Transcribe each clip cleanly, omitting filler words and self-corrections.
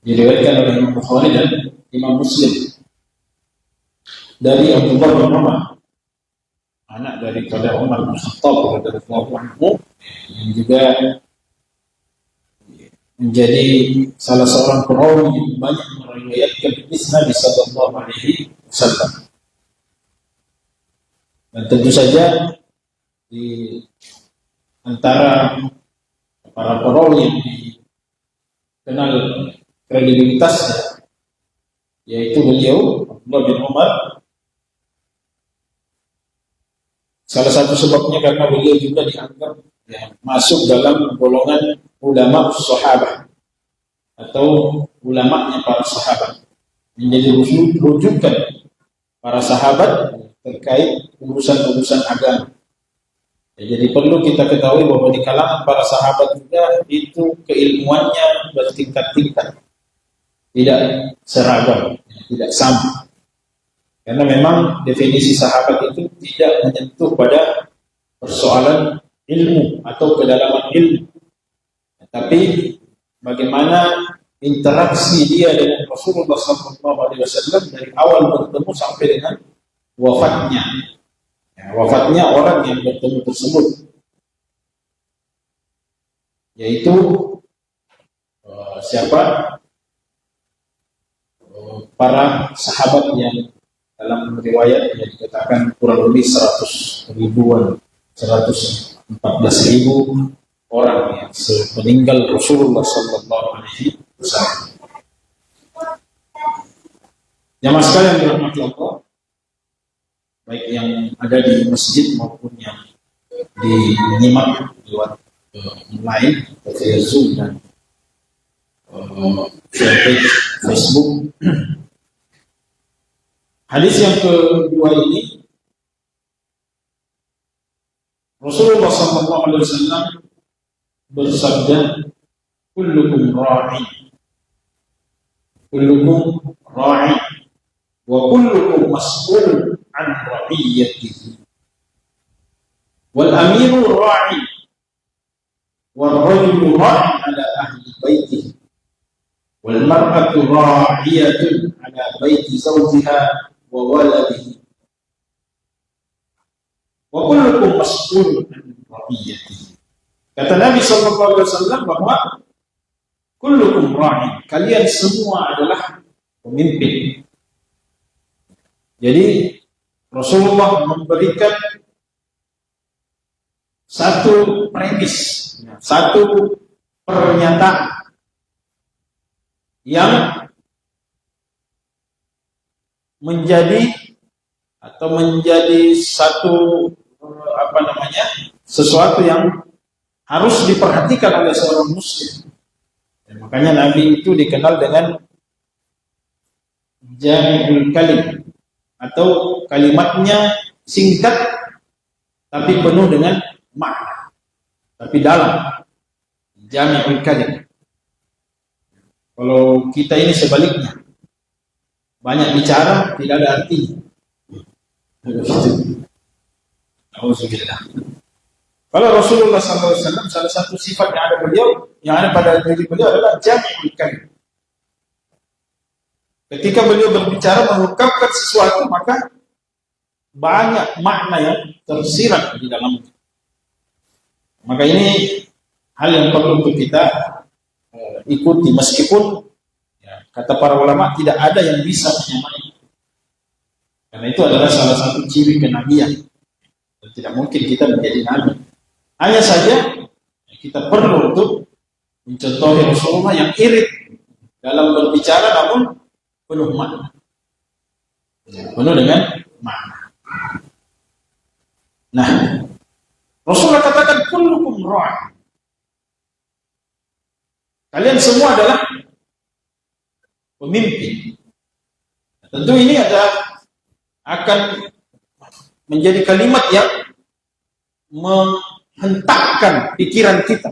Diriwayatkan oleh Imam Bukhari dan Imam Muslim dari Abdullah bin Umar, anak daripada Umar bin Khattab radhiyallahu anhu, yang juga menjadi salah seorang perawi yang banyak meriwayatkan hadis Nabi sallallahu alaihi wasallam. Dan tentu saja di antara para perawi yang dikenal kredibilitasnya, yaitu beliau Abdullah bin Umar. Salah satu sebabnya karena beliau juga dianggap masuk dalam golongan ulama sahabat atau ulamanya para sahabat, menjadi rujukan para sahabat terkait urusan-urusan agama. Jadi perlu kita ketahui bahwa di kalangan para sahabat juga itu keilmuannya bertingkat-tingkat, tidak seragam, tidak sama. Karena memang definisi sahabat itu tidak menyentuh pada persoalan ilmu atau kedalaman ilmu, tapi bagaimana interaksi dia dengan Rasulullah SAW dari awal bertemu sampai dengan wafatnya. Wafatnya orang yang bertemu tersebut, yaitu siapa? Para sahabat yang dalam riwayat yang dikatakan kurang lebih 100 ribuan, 114.000 orang yang meninggal Rasulullah sallallahu alaihi wasallam. Jamaah sekalian dirahmati Allah, baik yang ada di masjid maupun yang menyimak lewat online via Zoom dan fanpage Facebook. Hadis yang kedua ini, Rasulullah SAW bersabda, "Kullukum ra'i, kullukum ra'i, wa kullukum mas'ul an ra'iyatihi. Wal amiru ra'i, wal rajulu ra'i ala ahli baitihi, wal mar'atu ra'iyatun ala baiti zawjiha wa waladihi, wa kullukum mas'ulun an ra'iyatihi." Kata Nabi sallallahu alaihi wasallam bahwa kullukum ra'i, kalian semua adalah pemimpin. Jadi Rasulullah memberikan satu premis, satu pernyataan yang menjadi satu sesuatu yang harus diperhatikan oleh seorang muslim. Dan makanya Nabi itu dikenal dengan jami'ul kalim, atau kalimatnya singkat tapi penuh dengan makna, tapi dalam. Jami'ul kalim. Kalau kita ini sebaliknya, banyak bicara tidak ada artinya. Alhamdulillah. Kalau Rasulullah SAW, salah satu sifat yang ada pada diri beliau adalah jami'ul kalim. Ketika beliau berbicara mengungkapkan sesuatu, maka banyak makna yang tersirat di dalamnya. Maka ini hal yang perlu untuk kita ikuti, meskipun kata para ulama tidak ada yang bisa menyamai. Karena itu adalah salah satu ciri kenabian. Dan tidak mungkin kita menjadi nabi. Hanya saja kita perlu untuk mencontohi Rasulullah yang irit dalam berbicara, namun penuh makna, penuh dengan makna. Nah, Rasulullah katakan kullukum ra'. Kalian semua adalah pemimpin. Tentu ini akan menjadi kalimat yang menghentakkan pikiran kita.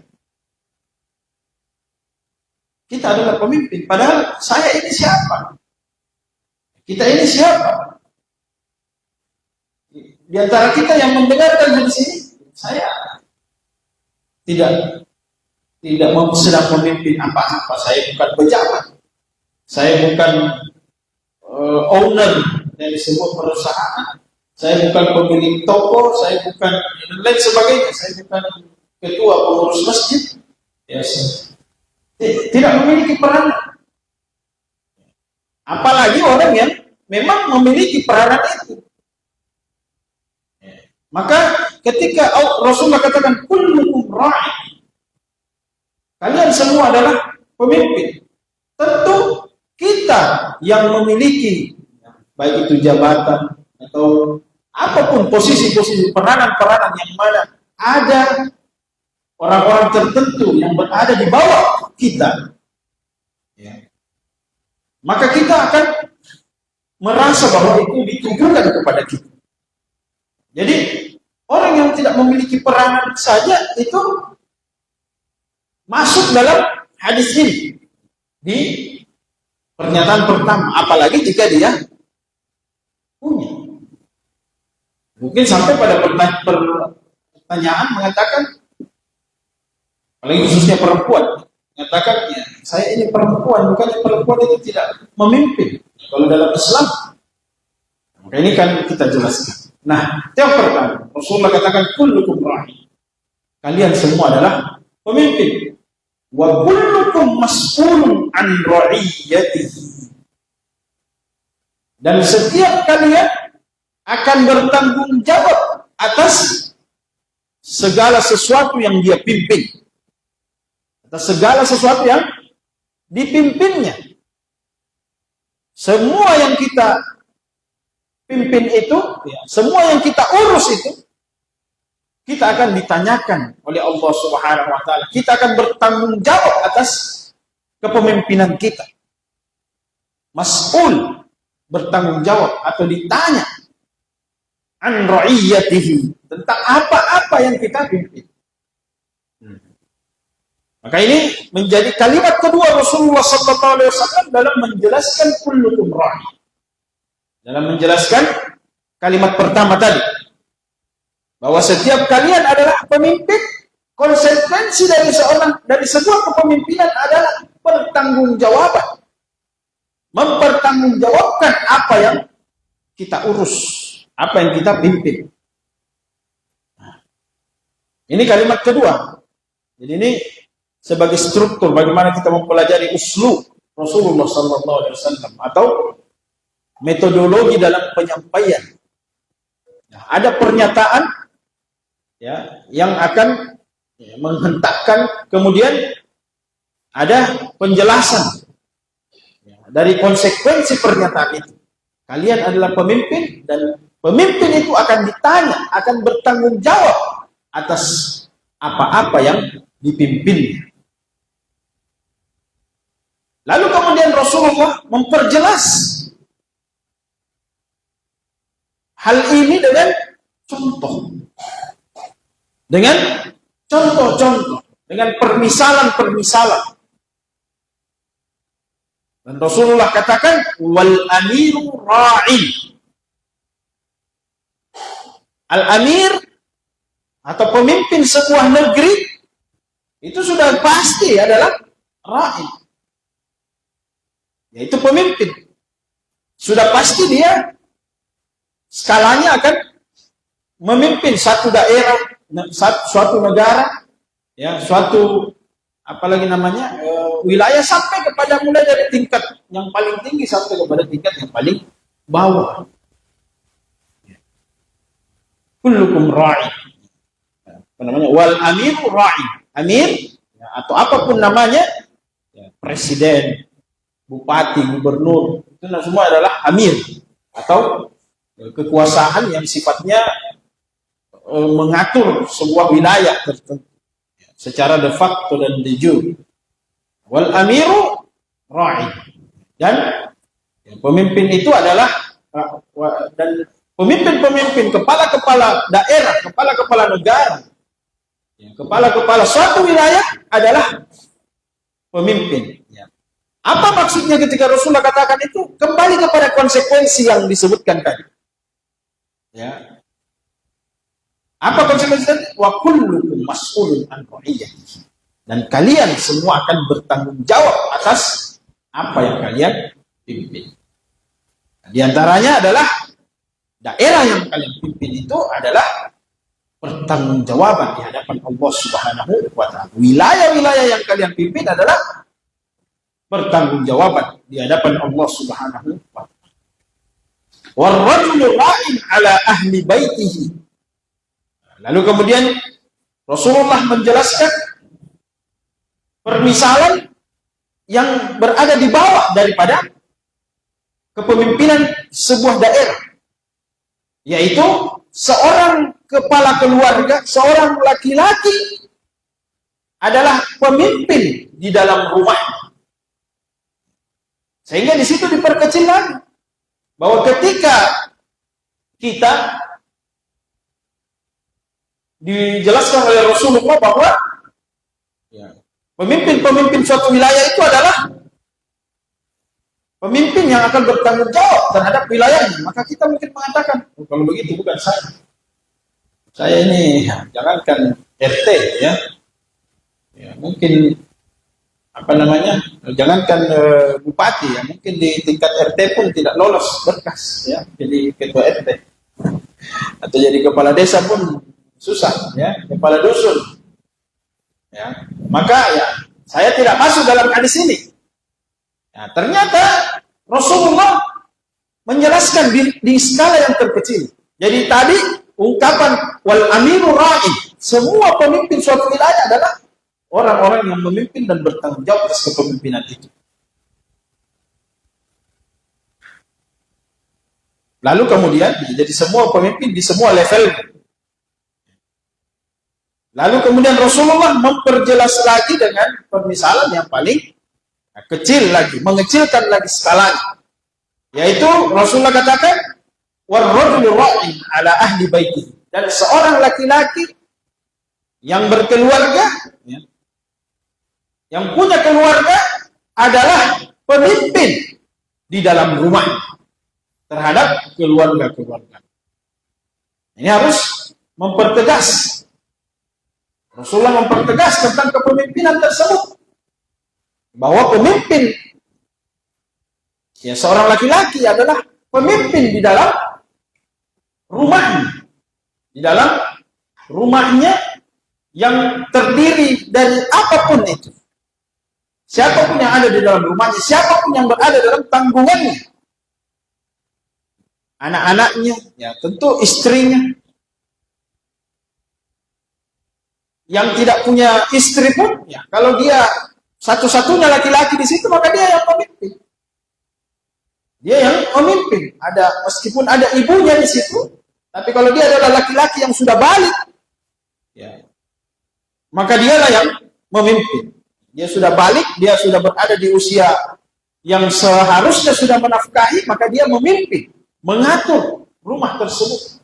Kita adalah pemimpin, padahal saya ini siapa? Kita ini siapa? Di antara kita yang mendengarkan di sini, saya tidak tidak sedang memimpin apa-apa. Saya bukan pejabat, saya bukan owner dari sebuah perusahaan, saya bukan pemilik toko, saya bukan dan lain sebagainya, saya bukan ketua pengurus masjid, ya, tidak memiliki peranan. Apalagi orang yang memang memiliki peranan itu. Maka ketika Rasulullah katakan kullukum ra'i, kalian semua adalah pemimpin. Tentu kita yang memiliki baik itu jabatan atau apapun posisi-posisi peranan-peranan yang mana ada orang-orang tertentu yang berada di bawah kita, ya, maka kita akan merasa bahwa itu ditujukan kepada kita. Jadi orang yang tidak memiliki peranan saja itu masuk dalam hadis ini di pernyataan pertama, apalagi jika dia punya. Mungkin sampai pada pertanyaan mengatakan, apalagi khususnya perempuan, mengatakan, ya, saya ini perempuan, bukannya perempuan itu tidak memimpin. Kalau dalam Islam, maka ini kan kita jelaskan. Nah, yang pertama, Rasulullah katakan, kullukum ra'i, kalian semua adalah pemimpin. Wa kullukum mas'ulun an ra'iyatihi, dan setiap kalian akan bertanggung jawab atas segala sesuatu yang dia pimpin, atas segala sesuatu yang dipimpinnya. Semua yang kita pimpin itu, ya, semua yang kita urus itu, kita akan ditanyakan oleh Allah Subhanahu wa taala. Kita akan bertanggung jawab atas kepemimpinan kita. Mas'ul, bertanggung jawab atau ditanya an ra'iyatihi, tentang apa-apa yang kita pimpin. Maka ini menjadi kalimat kedua Rasulullah SAW dalam menjelaskan kullukum ra'i. Dalam menjelaskan kalimat pertama tadi, bahwa setiap kalian adalah pemimpin, konsekuensi dari sebuah kepemimpinan adalah pertanggungjawaban. Mempertanggungjawabkan apa yang kita urus, apa yang kita pimpin. Ini kalimat kedua. Jadi ini sebagai struktur bagaimana kita mempelajari uslub Rasulullah SAW atau metodologi dalam penyampaian. Nah, ada pernyataan, ya, yang akan, ya, menghentakkan, kemudian ada penjelasan, ya, dari konsekuensi pernyataan itu. Kalian adalah pemimpin, dan pemimpin itu akan ditanya, akan bertanggung jawab atas apa-apa yang dipimpinnya. Lalu kemudian Rasulullah memperjelas hal ini dengan contoh. Dengan contoh-contoh, dengan permisalan-permisalan. Dan Rasulullah katakan, wal amiru ra'in. Al-amir atau pemimpin sebuah negeri itu sudah pasti adalah ra'in. Yaitu pemimpin. Sudah pasti dia skalanya akan memimpin satu daerah, suatu negara, ya, suatu apalagi namanya wilayah, sampai kepada mulai dari tingkat yang paling tinggi sampai kepada tingkat yang paling bawah. Kullukum ra'i. Apa namanya? Wal amiru ra'i. Amir, ya, atau apapun namanya, ya, presiden, bupati, gubernur, itu semua adalah amir atau kekuasaan yang sifatnya mengatur sebuah wilayah tertentu secara de facto dan de jure. Wal amiru ra'i. Dan pemimpin itu adalah dan pemimpin-pemimpin, kepala-kepala daerah, kepala-kepala negara, kepala-kepala suatu wilayah adalah pemimpin. Apa maksudnya ketika Rasulullah katakan itu? Kembali kepada konsekuensi yang disebutkan tadi. Ya. Apa konsekuensi tadi? Wa kullukum mas'ulun an ra'iyatihi. Dan kalian semua akan bertanggung jawab atas apa yang kalian pimpin. Di antaranya adalah daerah yang kalian pimpin itu adalah pertanggungjawaban di hadapan Allah Subhanahu wa taala. Wilayah-wilayah yang kalian pimpin adalah pertanggungjawaban di hadapan Allah Subhanahu wa taala. Warrajulu ra'in ala ahli baitihi. Lalu kemudian Rasulullah menjelaskan permisalan yang berada di bawah daripada kepemimpinan sebuah daerah, yaitu seorang kepala keluarga, seorang laki-laki adalah pemimpin di dalam rumah. Sehingga di situ diperkecil lagi bahwa ketika kita dijelaskan oleh Rasulullah bahwa pemimpin-pemimpin suatu wilayah itu adalah pemimpin yang akan bertanggung jawab terhadap wilayahnya, maka kita mungkin mengatakan, oh, kalau begitu bukan saya. Saya ini jangankan RT ya mungkin jangankan bupati ya, mungkin di tingkat RT pun tidak lolos berkas ya jadi ketua RT atau jadi kepala desa pun susah ya, kepala dusun ya. Maka ya saya tidak masuk dalam hadis ini. Nah, ternyata Rasulullah menjelaskan di skala yang terkecil. Jadi tadi ungkapan wal amiru ra'i, semua pemimpin suatu wilayah adalah orang-orang yang memimpin dan bertanggung jawab atas kepemimpinan itu. Lalu kemudian jadi semua pemimpin di semua level. Lalu kemudian Rasulullah memperjelas lagi dengan permisalan yang paling kecil lagi, mengecilkan lagi skalanya. Yaitu Rasulullah katakan warrajulu ra'in ala ahli baiti, dan seorang laki-laki yang berkeluarga ya, yang punya keluarga adalah pemimpin di dalam rumah terhadap keluarga-keluarga. Ini harus mempertegas. Rasulullah mempertegas tentang kepemimpinan tersebut, bahwa pemimpin ya seorang laki-laki adalah pemimpin di dalam rumahnya, di dalam rumahnya yang terdiri dari apapun itu, siapapun yang ada di dalam rumahnya, siapapun yang berada dalam tanggungannya, anak-anaknya, ya tentu istrinya. Yang tidak punya istri pun, ya kalau dia satu-satunya laki-laki di situ, maka dia yang pemimpin. Dia yang memimpin. Ada meskipun ada ibunya di situ, tapi kalau dia adalah laki-laki yang sudah balik, ya, maka dialah yang memimpin. Dia sudah balik, dia sudah berada di usia yang seharusnya sudah menafkahi, maka dia memimpin, mengatur rumah tersebut.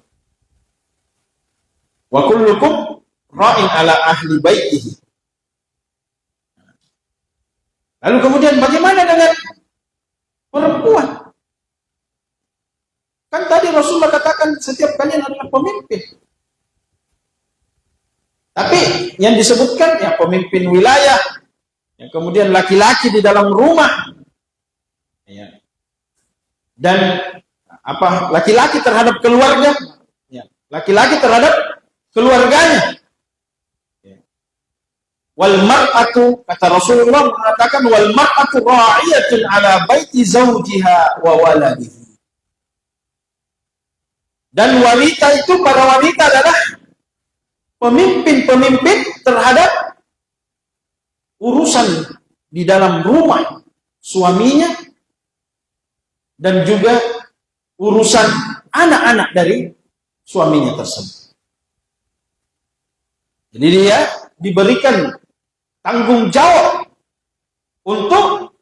Wa kullukum ra'in ala ahli baitihi. Lalu kemudian bagaimana dengan perempuan? Kan tadi Rasulullah katakan setiap kalian adalah pemimpin. Tapi yang disebutkan ya pemimpin wilayah, yang kemudian laki-laki di dalam rumah, ya. Dan laki-laki terhadap keluarga, ya. Laki-laki terhadap keluarganya. Wal mar'atu, kata Rasulullah mengatakan wal mar'atu ra'iyatun ala baiti zawjiha wa waladihi. Dan wanita itu, para wanita adalah pemimpin-pemimpin terhadap urusan di dalam rumah suaminya dan juga urusan anak-anak dari suaminya tersebut. Jadi dia diberikan tanggung jawab untuk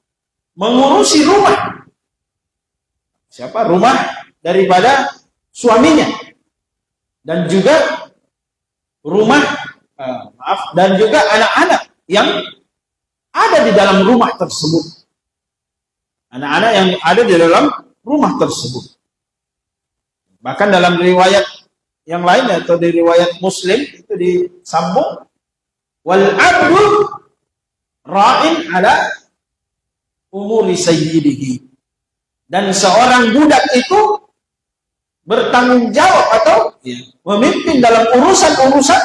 mengurusi rumah. Siapa? Rumah daripada suaminya. Dan juga rumah, dan juga anak-anak yang ada di dalam rumah tersebut. Anak-anak yang ada di dalam rumah tersebut. Bahkan dalam riwayat yang lain atau di riwayat Muslim itu disambung wal abdu ra'in ala umuri sayyidihi. Dan seorang budak itu bertanggung jawab atau memimpin dalam urusan-urusan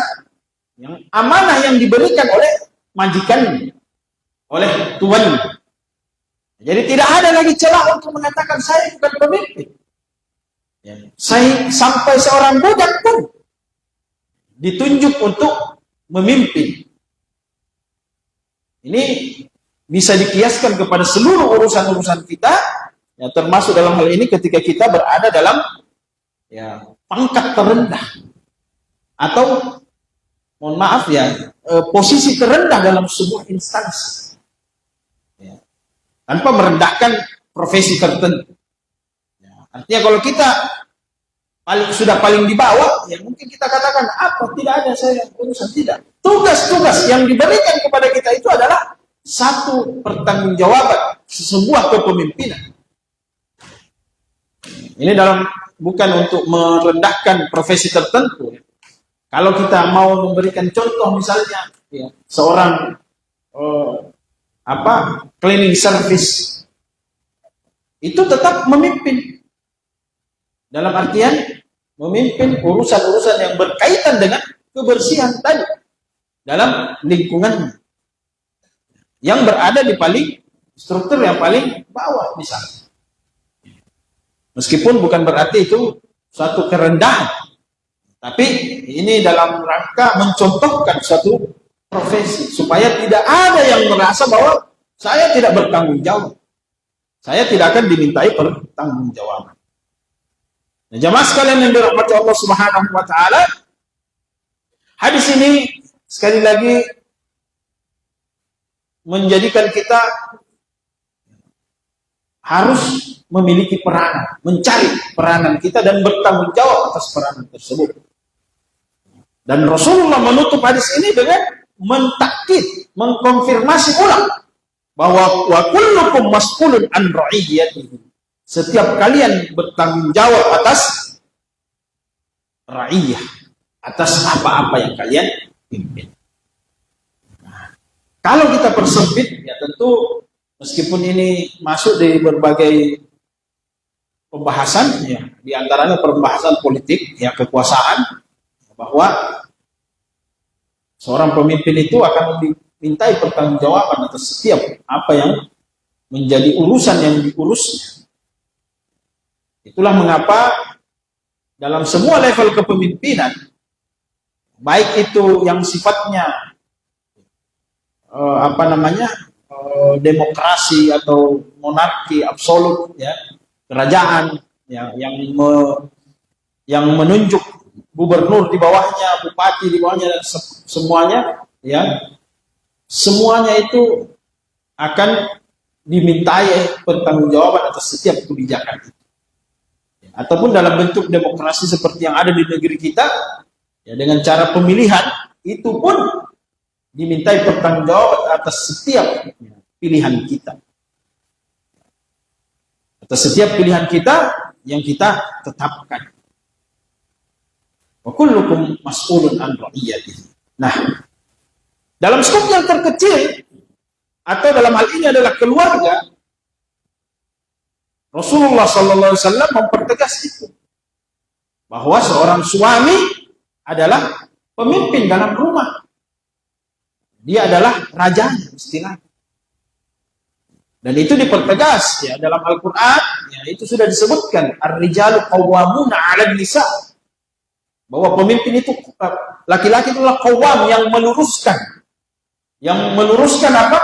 yang amanah yang diberikan oleh majikan, oleh tuan. Jadi tidak ada lagi celah untuk mengatakan saya bukan pemimpin. Saya sampai seorang budak pun ditunjuk untuk memimpin. Ini bisa dikiaskan kepada seluruh urusan-urusan kita, ya, termasuk dalam hal ini ketika kita berada dalam pangkat terendah atau mohon maaf posisi terendah dalam sebuah instansi, tanpa merendahkan profesi tertentu. Artinya kalau kita sudah paling di bawah, ya mungkin kita katakan apa, tidak ada saya urusan, tidak. Tugas-tugas yang diberikan kepada kita itu adalah satu pertanggungjawaban, sebuah kepemimpinan. Ini bukan untuk merendahkan profesi tertentu. Kalau kita mau memberikan contoh, misalnya seorang cleaning service itu tetap memimpin. Dalam artian memimpin urusan-urusan yang berkaitan dengan kebersihan tadi dalam lingkungan yang berada di paling struktur yang paling bawah misalnya. Meskipun bukan berarti itu suatu kerendahan, tapi ini dalam rangka mencontohkan suatu profesi supaya tidak ada yang merasa bahwa saya tidak bertanggung jawab, saya tidak akan dimintai pertanggungjawaban. Nah, jamaah sekalian yang dirahmati Allah Subhanahu wa taala, hadis ini sekali lagi menjadikan kita harus memiliki peranan, mencari peranan kita dan bertanggung jawab atas peranan tersebut. Dan Rasulullah menutup hadis ini dengan mentakkid, mengkonfirmasi ulang bahwa wa kullukum mas'ulun an ra'iyyatihi. Setiap kalian bertanggung jawab atas ra'iyah, atas apa-apa yang kalian pimpin. Nah, kalau kita persempit, ya tentu meskipun ini masuk di berbagai pembahasan, ya, di antaranya pembahasan politik, ya, kekuasaan, bahwa seorang pemimpin itu akan dimintai pertanggungjawaban atas setiap apa yang menjadi urusan yang diurusnya. Itulah mengapa dalam semua level kepemimpinan, baik itu yang sifatnya demokrasi atau monarki absolut, ya, kerajaan, ya, yang menunjuk gubernur di bawahnya, bupati di bawahnya, dan semuanya, ya, semuanya itu akan dimintai pertanggungjawaban atas setiap kebijakan itu. Ataupun dalam bentuk demokrasi seperti yang ada di negeri kita, ya, dengan cara pemilihan, itu pun dimintai pertanggungjawaban atas setiap pilihan kita, atas setiap pilihan kita yang kita tetapkan. Wa kullukum mas'ulun an ra'iyyatihi. Nah, dalam skop yang terkecil atau dalam hal ini adalah keluarga, Rasulullah SAW mempertegas itu, bahwa seorang suami adalah pemimpin dalam rumah. Dia adalah rajanya, istilahnya. Dan itu dipertegas, ya, dalam Al-Quran, ya, itu sudah disebutkan, ar-rijalu qawwamuna 'alan nisa, bahwa pemimpin itu, laki-laki itulah qawwam, yang meluruskan apa?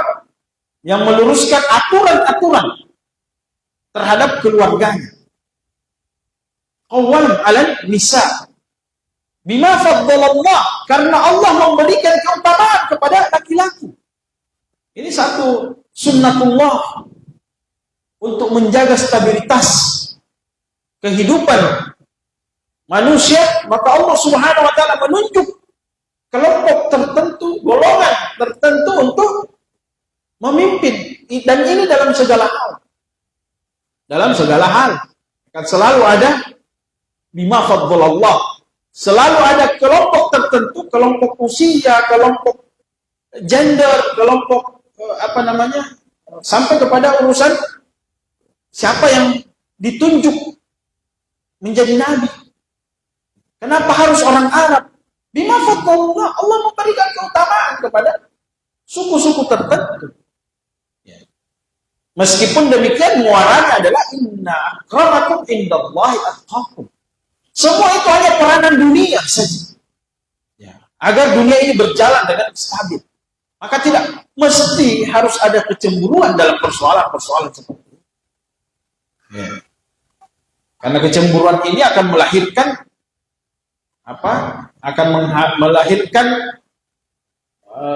Yang meluruskan aturan-aturan terhadap keluarganya. Qawwam 'alan nisa bima faddalallah, karena Allah memberikan keutamaan kepada laki-laki. Ini satu sunnatullah untuk menjaga stabilitas kehidupan manusia, maka Allah Subhanahu wa taala menunjuk kelompok tertentu, golongan tertentu untuk memimpin, dan ini dalam segala hal. Dalam segala hal akan selalu ada bima faddalallah. Selalu ada kelompok tertentu, kelompok usia, kelompok gender, kelompok sampai kepada urusan siapa yang ditunjuk menjadi nabi. Kenapa harus orang Arab? Bima fadlallah, Allah memberikan keutamaan kepada suku-suku tertentu. Ya. Meskipun demikian muaranya adalah inna akramakum indallahi atqakum. Semua itu hanya peranan dunia saja. Ya. Agar dunia ini berjalan dengan stabil. Maka tidak mesti harus ada kecemburuan dalam persoalan-persoalan seperti itu. Ya. Karena kecemburuan ini akan melahirkan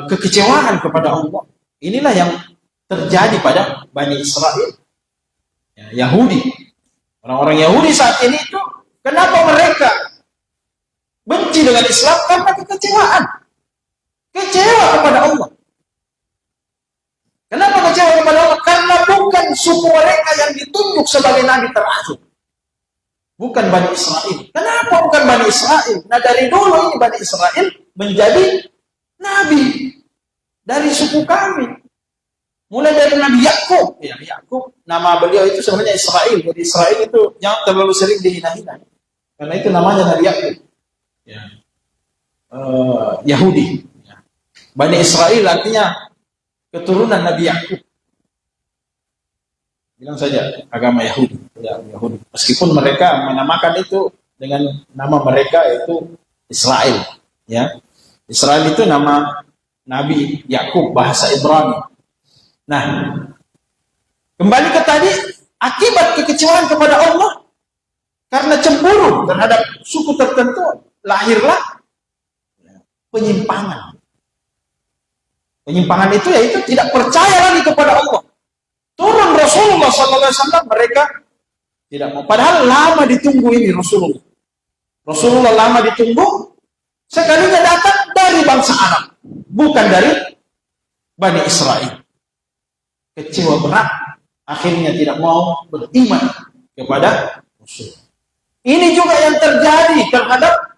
kekecewaan kepada Allah. Inilah yang terjadi pada Bani Israel, ya, Yahudi. Orang-orang Yahudi saat ini itu, kenapa mereka benci dengan Islam? Karena kekecewaan. Kecewa kepada Allah. Kenapa kecewa kepada Allah? Karena bukan suku mereka yang ditunjuk sebagai nabi terakhir. Bukan Bani Israel. Kenapa bukan Bani Israel? Nah, dari dulu ini Bani Israel menjadi nabi dari suku kami. Mulai dari Nabi Yakub. Ya, Yakub, nama beliau itu sebenarnya Israel. Jadi Israel itu jangan terlalu sering dihina-hina. Karena itu namanya Nabi Yakub. Ya. Yahudi. Ya. Bani Israel artinya keturunan Nabi Yakub. Bilang saja agama Yahudi, ya, Yahudi. Meskipun mereka menamakan itu dengan nama mereka yaitu Israel, ya. Israel itu nama Nabi Yakub, bahasa Ibrani. Nah, kembali ke tadi, akibat kekecewaan kepada Allah karena cemburu terhadap suku tertentu, lahirlah penyimpangan. Penyimpangan itu yaitu tidak percaya lagi kepada Allah. Turun Rasulullah SAW, mereka tidak mau. Padahal lama ditunggu ini Rasulullah. Rasulullah lama ditunggu, sekalinya datang dari bangsa Arab, bukan dari Bani Israel. Kecewa berat, akhirnya tidak mau beriman kepada Rasul. Ini juga yang terjadi terhadap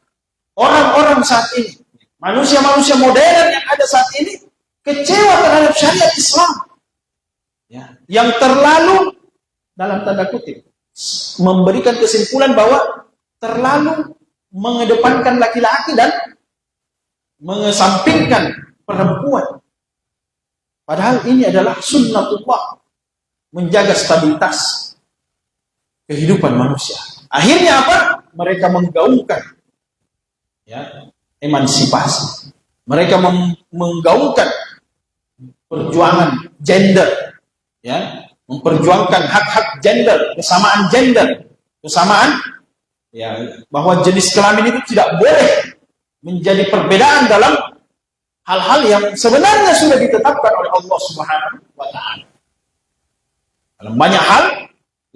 orang-orang saat ini. Manusia-manusia modern yang ada saat ini, kecewa terhadap syariat Islam. Ya, yang terlalu dalam tanda kutip memberikan kesimpulan bahwa terlalu mengedepankan laki-laki dan mengesampingkan perempuan. Padahal ini adalah sunnatullah, menjaga stabilitas kehidupan manusia. Akhirnya apa? Mereka menggaungkan, ya, emansipasi. Mereka menggaungkan perjuangan gender. Ya, memperjuangkan hak-hak gender, kesamaan, ya, bahwa jenis kelamin itu tidak boleh menjadi perbedaan dalam hal-hal yang sebenarnya sudah ditetapkan oleh Allah Subhanahu wa Ta'ala. Dalam banyak hal,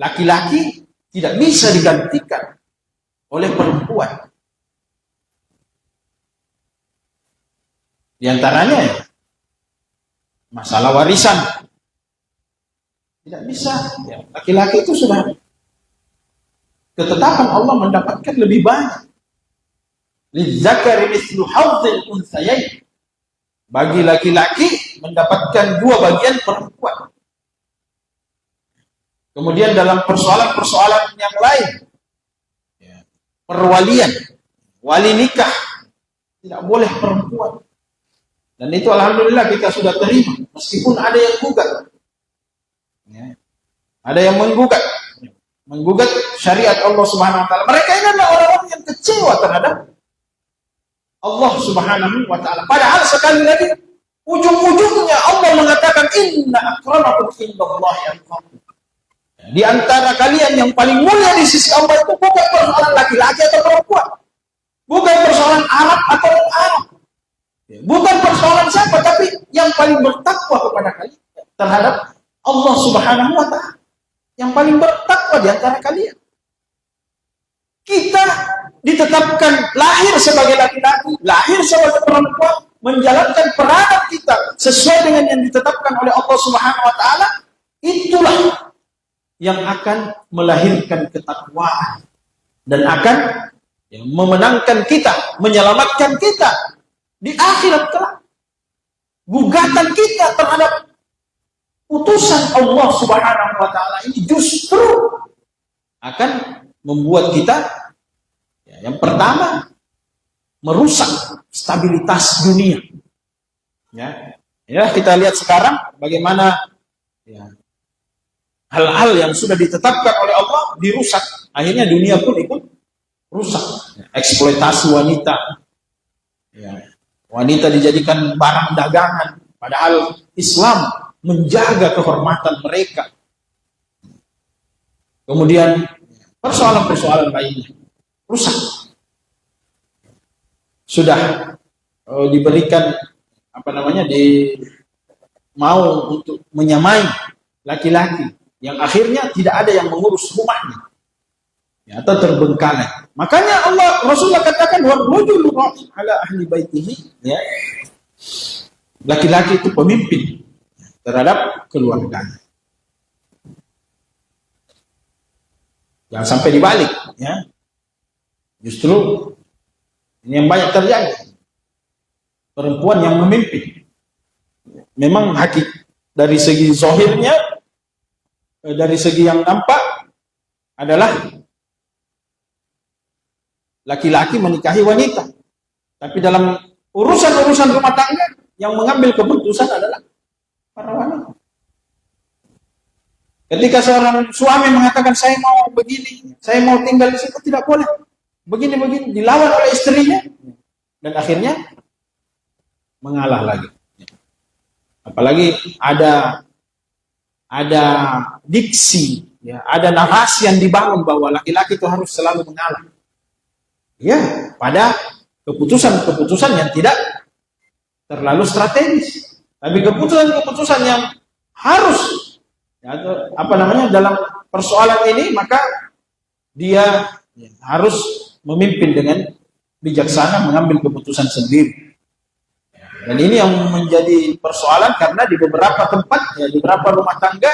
laki-laki tidak bisa digantikan oleh perempuan. Di antaranya ya, masalah warisan. Tidak bisa. Ya, laki-laki itu sudah ketetapan Allah mendapatkan lebih banyak. Lidzakari mithlu hadzil unthayain. Bagi laki-laki mendapatkan 2 bagian perempuan. Kemudian dalam persoalan-persoalan yang lain, ya, perwalian, wali nikah, tidak boleh perempuan. Dan itu alhamdulillah kita sudah terima, meskipun ada yang gugat. Ya. Ada yang menggugat syariat Allah Subhanahu wa Ta'ala. Mereka ini adalah orang-orang yang kecewa terhadap Allah Subhanahu wa Ta'ala. Padahal sekali lagi ujung-ujungnya Allah mengatakan inna akramakum indallahi atqakum. Di antara kalian yang paling mulia di sisi Allah itu bukan persoalan laki-laki atau perempuan, bukan persoalan Arab atau Arab, bukan persoalan siapa, tapi yang paling bertakwa kepada kalian terhadap Allah Subhanahu wa Ta'ala, yang paling bertakwa di antara kalian. Kita ditetapkan lahir sebagai laki-laki, lahir sebagai perempuan, menjalankan peranan kita sesuai dengan yang ditetapkan oleh Allah Subhanahu wa Ta'ala. Itulah yang akan melahirkan ketakwaan dan akan memenangkan kita, menyelamatkan kita di akhirat kelak. Gugatan kita terhadap putusan Allah Subhanahu wa taala ini justru akan membuat kita yang pertama merusak stabilitas dunia. Ya, kita lihat sekarang bagaimana hal-hal yang sudah ditetapkan oleh Allah dirusak. Akhirnya dunia pun ikut rusak. Eksploitasi wanita. Wanita dijadikan barang dagangan. Padahal Islam menjaga kehormatan mereka. Kemudian persoalan-persoalan lainnya rusak. Sudah diberikan mau untuk menyamai laki-laki yang akhirnya tidak ada yang mengurus rumahnya atau terbengkalai. Makanya Rasulullah katakan warajulu ala ahli baitihi, laki-laki itu pemimpin terhadap keluarganya. Jangan sampai dibalik, Justru ini yang banyak terjadi. Perempuan yang memimpin. Memang dari segi zahirnya, dari segi yang nampak adalah laki-laki menikahi wanita. Tapi dalam urusan-urusan rumah tangga yang mengambil keputusan adalah para wanita. Ketika seorang suami mengatakan saya mau begini, saya mau tinggal di situ, tidak boleh. Begini-begini, dilawan oleh istrinya dan akhirnya mengalah lagi. Apalagi ada diksi, ada narasi yang dibangun bahwa laki-laki itu harus selalu mengalah. Pada keputusan-keputusan yang tidak terlalu strategis. Tapi keputusan-keputusan yang harus dalam persoalan ini, maka dia harus memimpin dengan bijaksana, mengambil keputusan sendiri. Dan ini yang menjadi persoalan karena di beberapa tempat, di beberapa rumah tangga,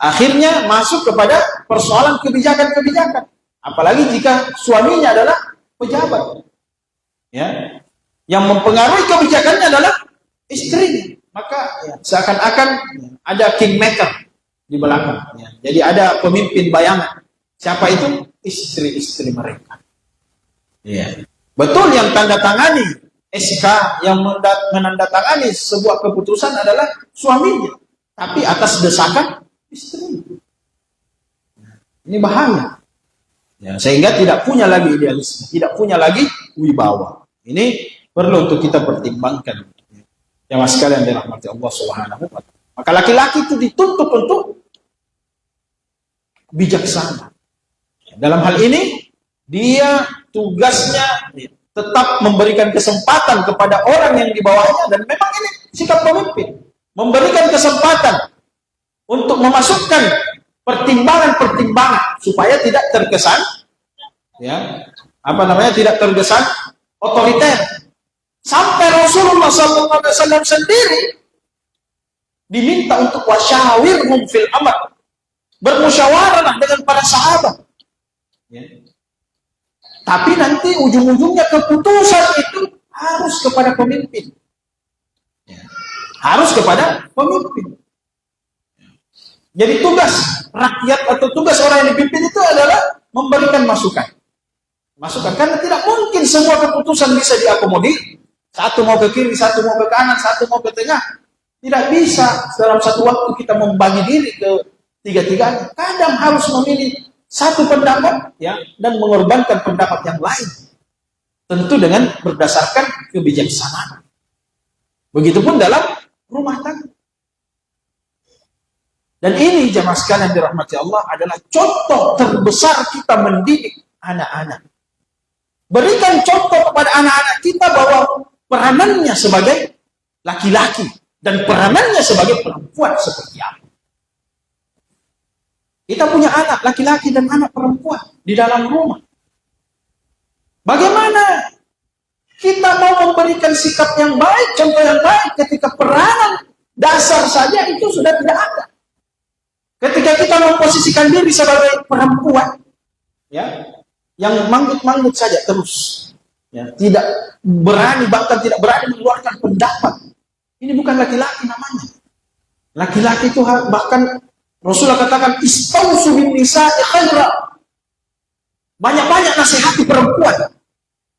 akhirnya masuk kepada persoalan kebijakan-kebijakan. Apalagi jika suaminya adalah pejabat, yang mempengaruhi kebijakannya adalah istrinya. Maka seakan-akan ada kingmaker di belakang. Jadi ada pemimpin bayangan. Siapa itu? Istri-istri mereka. Betul yang tanda tangani SK, yang menandatangani sebuah keputusan adalah suaminya, tapi atas desakan istri. Ini bahaya. Sehingga tidak punya lagi idealisme, tidak punya lagi wibawa. Ini perlu untuk kita pertimbangkan. Jamaah sekalian dirahmati Allah Subhanahu wa taala. Maka laki-laki itu dituntut untuk bijaksana. Dalam hal ini dia tugasnya tetap memberikan kesempatan kepada orang yang di bawahnya, dan memang ini sikap pemimpin, memberikan kesempatan untuk memasukkan pertimbangan-pertimbangan supaya tidak terkesan tidak terkesan otoriter. Sampai Rasulullah SAW sendiri diminta untuk wasyawirhum fil amr, bermusyawarah dengan para sahabat. Tapi nanti ujung-ujungnya keputusan itu harus kepada pemimpin. Harus kepada pemimpin. Jadi tugas rakyat atau tugas orang yang dipimpin itu adalah memberikan masukan. Karena tidak mungkin semua keputusan bisa diakomodir. Satu mau ke kiri, satu mau ke kanan, satu mau ke tengah. Tidak bisa dalam satu waktu kita membagi diri ke tiga-tiganya. Kadang harus memilih satu pendapat dan mengorbankan pendapat yang lain. Tentu dengan berdasarkan kebijaksanaan. Begitupun dalam rumah tangga. Dan ini jamaah sekalian dirahmati Allah adalah contoh terbesar kita mendidik anak-anak. Berikan contoh kepada anak-anak kita bahwa peranannya sebagai laki-laki dan peranannya sebagai perempuan seperti apa. Kita punya anak laki-laki dan anak perempuan di dalam rumah. Bagaimana kita mau memberikan sikap yang baik, contoh yang baik ketika peranan dasar saja itu sudah tidak ada. Ketika kita memposisikan diri sebagai perempuan, yang manggut-manggut saja terus, tidak berani, bahkan tidak berani mengeluarkan pendapat. Ini bukan laki-laki namanya. Laki-laki itu bahkan Rasulullah katakan istausu bin nisa'i khaira. Banyak-banyak nasihati perempuan.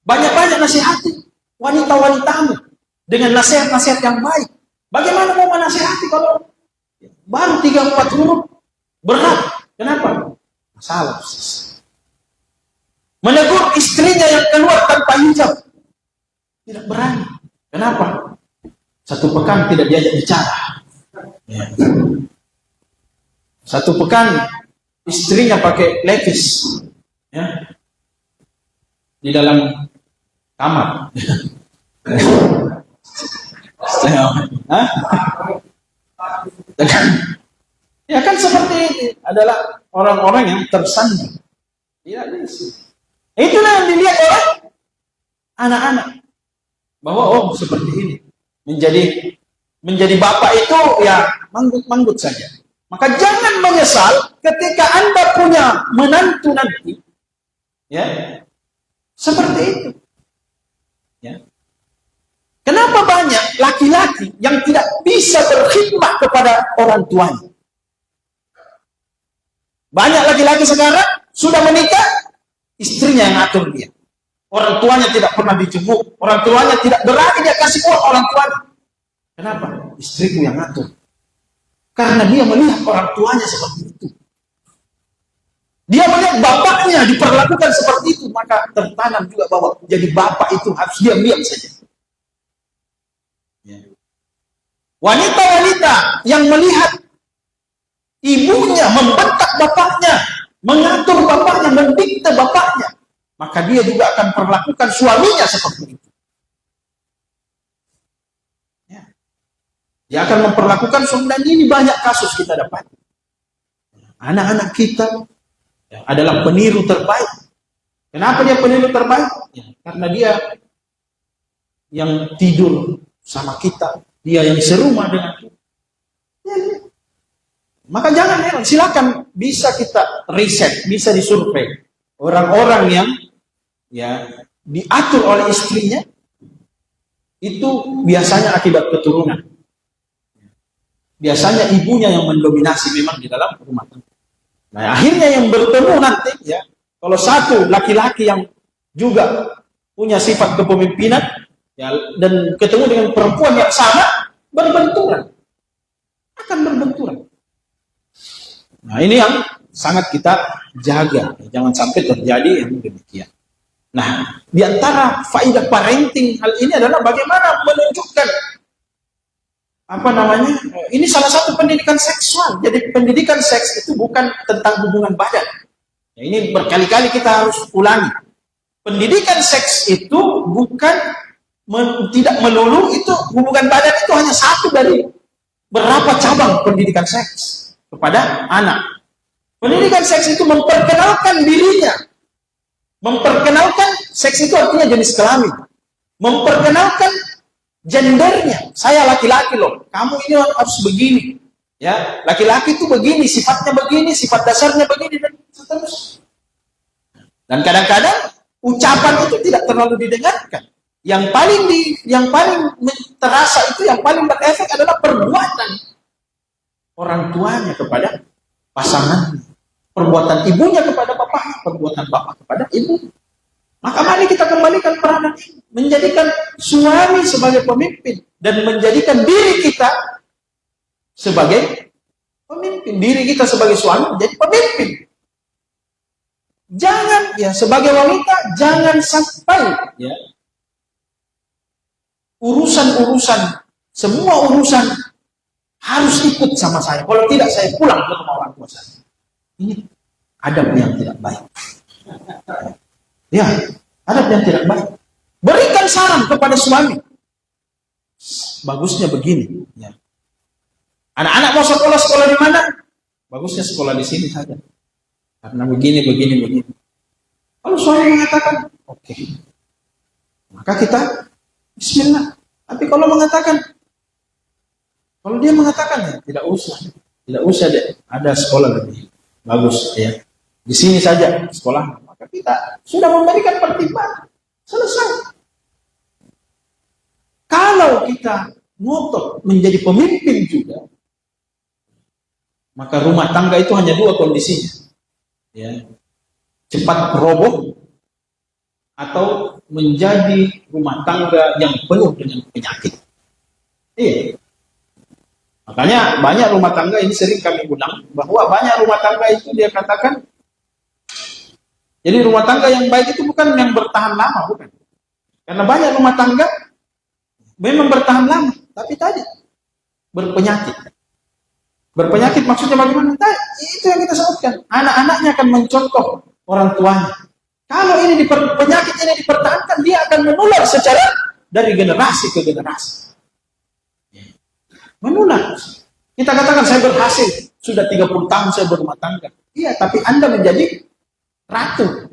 Banyak-banyak nasihati wanita-wanitamu dengan nasihat-nasihat yang baik. Bagaimana mau menasihati kalau baru 3-4 huruf berat? Kenapa? Masalah. Menegur istrinya yang keluar tanpa hijab. Tidak berani. Kenapa? 1 pekan tidak diajak bicara. Ya. 1 pekan istrinya pakai levis, ya, di dalam kamar. Ya kan seperti ini adalah orang-orang yang tersandung. Tidak bisa. Itulah yang dilihat oleh anak-anak bahwa oh seperti ini menjadi bapak itu ya manggut-manggut saja. Maka jangan menyesal ketika Anda punya menantu nanti, ya, seperti itu. Ya. Kenapa banyak laki-laki yang tidak bisa berkhidmat kepada orang tuanya? Banyak laki-laki sekarang sudah menikah, istrinya yang atur dia. Orang tuanya tidak pernah dijenguk, orang tuanya tidak berani dia kasih uang orang tuanya. Kenapa? Istriku yang atur. Karena dia melihat orang tuanya seperti itu. Dia melihat bapaknya diperlakukan seperti itu, maka tertanam juga bahwa jadi bapak itu harus diam-diam saja. Wanita-wanita yang melihat ibunya membentak bapaknya, mengatur bapaknya, mendikte bapaknya, maka dia juga akan perlakukan suaminya seperti itu. Ya. Dia akan memperlakukan suami, dan ini banyak kasus kita dapat. Anak-anak kita adalah peniru terbaik. Kenapa dia peniru terbaik? Ya, karena dia yang tidur sama kita, dia yang serumah dengan kita. Ya. Maka jangan heran, silakan bisa kita riset, bisa disurvei orang-orang yang ya diatur oleh istrinya itu biasanya akibat keturunan. Biasanya ibunya yang mendominasi memang di dalam rumah tangga. Nah, akhirnya yang bertemu nanti ya, kalau satu laki-laki yang juga punya sifat kepemimpinan ya, dan ketemu dengan perempuan yang sama, berbenturan. Akan berbenturan. Nah, ini yang sangat kita jaga. Jangan sampai terjadi yang demikian. Nah, di antara faedah parenting hal ini adalah bagaimana menunjukkan ini salah satu pendidikan seksual. Jadi pendidikan seks itu bukan tentang hubungan badan. Ya, ini berkali-kali kita harus ulangi. Pendidikan seks itu bukan tidak melulu itu hubungan badan, itu hanya satu dari berapa cabang pendidikan seks kepada anak. Pendidikan seks itu memperkenalkan dirinya. Memperkenalkan seks itu artinya jenis kelamin. Memperkenalkan gendernya. Saya laki-laki loh. Kamu ini harus begini. Ya, laki-laki itu begini, sifatnya begini, sifat dasarnya begini dan seterusnya. Dan kadang-kadang ucapan itu tidak terlalu didengarkan. Yang paling terasa itu, yang paling berefek adalah perbuatan orang tuanya kepada pasangannya. Perbuatan ibunya kepada bapaknya, perbuatan bapak kepada ibu. Maka mari kita kembalikan peranan ini, menjadikan suami sebagai pemimpin dan menjadikan diri kita sebagai pemimpin. Diri kita sebagai suami menjadi pemimpin. Jangan ya, sebagai wanita jangan sampai ya semua urusan harus ikut sama saya. Kalau tidak, saya pulang ke rumah orang tua saya. Ini adab yang tidak baik. Ya, adab yang tidak baik. Berikan saran kepada suami. Bagusnya begini. Ya. Anak-anak mau sekolah di mana? Bagusnya sekolah di sini saja. Karena begini. Kalau suami mengatakan, oke. Maka kita bismillah. Tapi kalau dia mengatakan ya, tidak usah deh, ada sekolah lebih bagus ya. Di sini saja sekolah, maka kita sudah memberikan pertimbangan. Selesai. Kalau kita ngotot menjadi pemimpin juga, maka rumah tangga itu hanya dua kondisinya. Ya. Cepat roboh atau menjadi rumah tangga yang penuh dengan penyakit. Iya. Makanya banyak rumah tangga ini sering kami ulang bahwa banyak rumah tangga itu dia katakan, jadi rumah tangga yang baik itu bukan yang bertahan lama, bukan. Karena banyak rumah tangga memang bertahan lama, tapi tadi berpenyakit. Berpenyakit maksudnya bagaimana? Itu yang kita sebutkan. Anak-anaknya akan mencontoh orang tuanya. Kalau ini penyakit ini dipertahankan, dia akan menular secara dari generasi ke generasi. Menular. Kita katakan saya berhasil, sudah 30 tahun saya berumah tangga. Iya, tapi Anda menjadi ratu.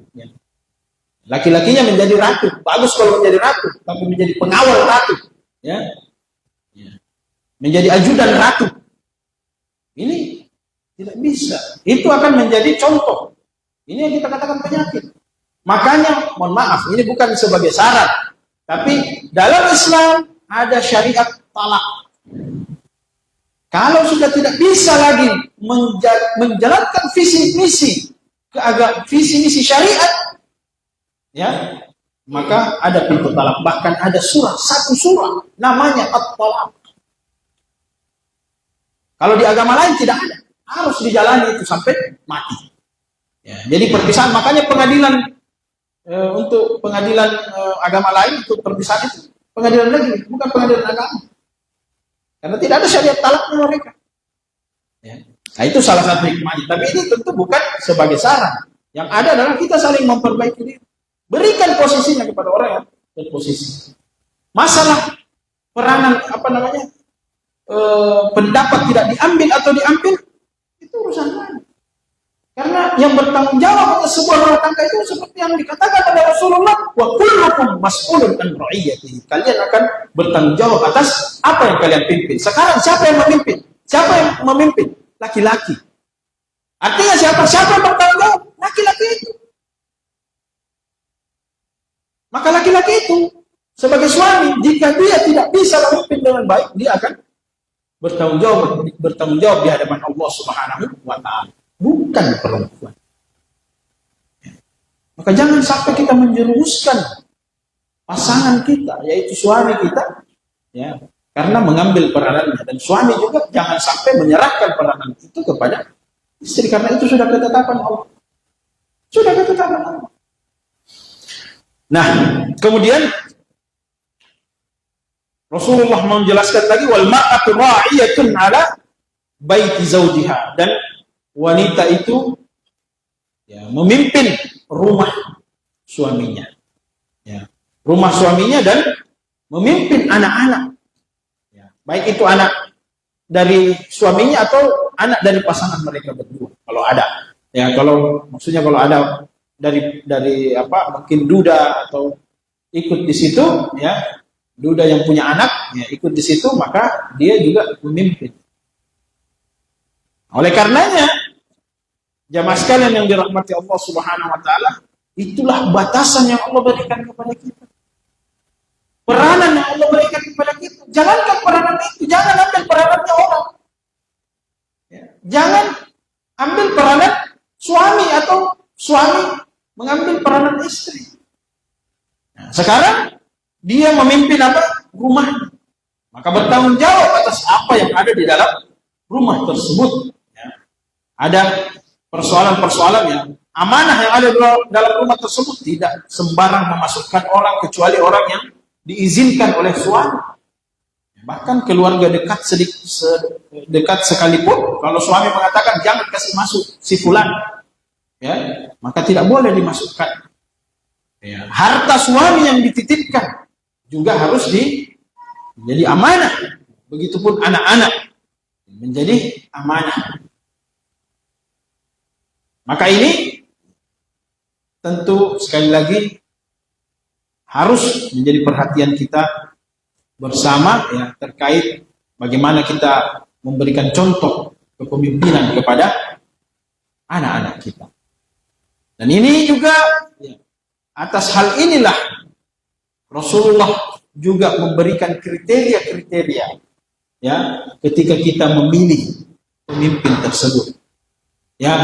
Laki-lakinya menjadi ratu. Bagus kalau menjadi ratu, tapi menjadi pengawal ratu. Ya. Menjadi ajudan ratu. Ini tidak bisa. Itu akan menjadi contoh. Ini yang kita katakan penyakit. Makanya, mohon maaf, ini bukan sebagai syarat. Tapi dalam Islam ada syariat talak. Kalau sudah tidak bisa lagi menjalankan visi misi syariat, ya, maka ada pintu talak. Bahkan ada satu surah namanya at-talak. Kalau di agama lain tidak ada, harus dijalani itu sampai mati. Ya, jadi perpisahan, makanya pengadilan untuk pengadilan agama lain untuk perpisahan itu pengadilan negeri, bukan pengadilan agama. Karena tidak ada syariat talaknya mereka. Ya. Nah, itu salah satu hikmahnya. Tapi ini tentu bukan sebagai saran. Yang ada adalah kita saling memperbaiki diri. Berikan posisinya kepada orang yang berposisi. Masalah peranan pendapat tidak diambil atau diambil, itu urusan lain. Karena yang bertanggung jawab atas sebuah rumah tangga itu seperti yang dikatakan oleh Rasulullah, wa kullukum mas'ulun an ra'iyatihi. Kalian akan bertanggung jawab atas apa yang kalian pimpin. Sekarang siapa yang memimpin? Siapa yang memimpin? Laki-laki. Artinya siapa yang bertanggung jawab? Laki-laki itu. Maka laki-laki itu sebagai suami, jika dia tidak bisa memimpin dengan baik, dia akan bertanggung jawab di hadapan Allah Subhanahu wa taala. Bukan perempuan. Maka jangan sampai kita menjerumuskan pasangan kita, yaitu suami kita, ya, karena mengambil peranannya. Dan suami juga jangan sampai menyerahkan peranan itu kepada istri, karena itu sudah ketetapan Allah. Sudah ketetapan Allah. Nah, kemudian Rasulullah menjelaskan lagi, wal mar'atu ra'iyatun 'ala baiti zawjiha, dan wanita itu ya, memimpin rumah suaminya, ya, rumah suaminya, dan memimpin anak-anak, ya, baik itu anak dari suaminya atau anak dari pasangan mereka berdua, kalau ada, ya, kalau maksudnya kalau ada dari mungkin duda atau ikut di situ, ya, duda yang punya anak, ya, ikut di situ, maka dia juga memimpin. Oleh karenanya, jamaah sekalian yang dirahmati Allah Subhanahu wa taala, itulah batasan yang Allah berikan kepada kita. Peranan yang Allah berikan kepada kita. Jalankan peranan itu, jangan ambil peranannya orang. Ya. Jangan ambil peranan suami atau suami mengambil peranan istri. Nah, sekarang dia memimpin rumahnya. Maka bertanggung jawab atas apa yang ada di dalam rumah tersebut. Ada persoalan-persoalan yang amanah yang ada dalam rumah tersebut, tidak sembarang memasukkan orang kecuali orang yang diizinkan oleh suami. Bahkan keluarga dekat dekat sekalipun, kalau suami mengatakan jangan kasih masuk si fulan, ya, maka tidak boleh dimasukkan. Ya, harta suami yang dititipkan juga harus menjadi amanah. Begitupun anak-anak menjadi amanah. Maka ini tentu sekali lagi harus menjadi perhatian kita bersama, ya, terkait bagaimana kita memberikan contoh kepemimpinan kepada anak-anak kita. Dan ini juga, ya, atas hal inilah Rasulullah juga memberikan kriteria-kriteria, ya, ketika kita memilih pemimpin tersebut. Ya,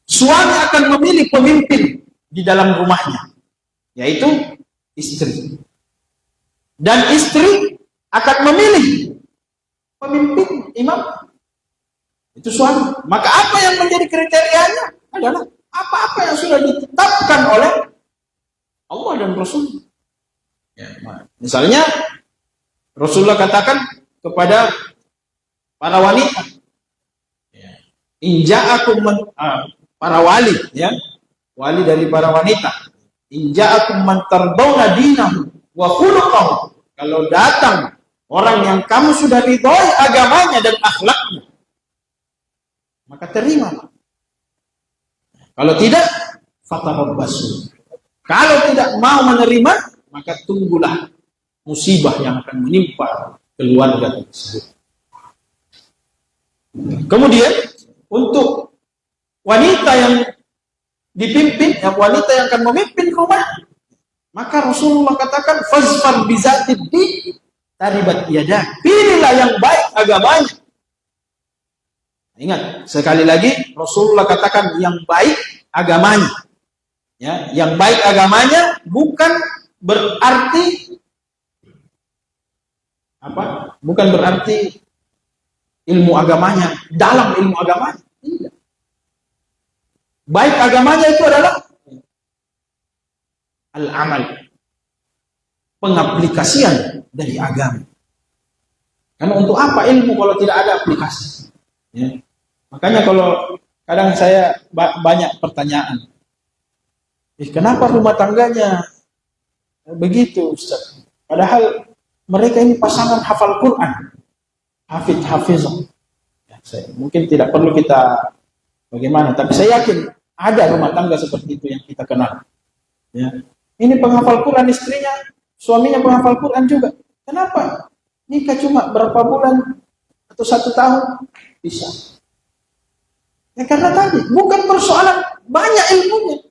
suami akan memilih pemimpin di dalam rumahnya, yaitu istri. Dan istri akan memilih pemimpin, imam, itu suami. Maka apa yang menjadi kriterianya adalah apa-apa yang sudah ditetapkan oleh Allah dan Rasul. Ya, misalnya Rasulullah katakan kepada para wanita, inja'akum para wali, ya, wali dari para wanita, inja'akum man tardawna dinahu wa khuluquhu, kalau datang orang yang kamu sudah ridhoi agamanya dan akhlaknya, maka terima. Kalau tidak, fatarabbasu. Kalau tidak mau menerima, maka tunggulah musibah yang akan menimpa keluarga tersebut. Kemudian untuk wanita yang dipimpin, yang wanita yang akan memimpin rumah, maka Rasulullah katakan fazfar bizatid din taribat yadah. Pilihlah yang baik agamanya. Ingat, sekali lagi Rasulullah katakan yang baik agamanya. Ya, yang baik agamanya bukan berarti apa? Bukan berarti ilmu agamanya, dalam ilmu agamanya. Tidak. Baik agamanya itu adalah al-amal, pengaplikasian dari agama. Karena untuk apa ilmu kalau tidak ada aplikasi? Ya. Makanya kalau kadang saya banyak pertanyaan, kenapa rumah tangganya begitu, Ustaz? Padahal mereka ini pasangan hafal Quran, hafizah. Ya, mungkin tidak perlu kita bagaimana, tapi saya yakin ada rumah tangga seperti itu yang kita kenal. Ya. Ini penghafal Quran istrinya, suaminya penghafal Quran juga. Kenapa? Nikah cuma berapa bulan atau 1 tahun bisa. Ya karena tadi bukan persoalan banyak ilmunya,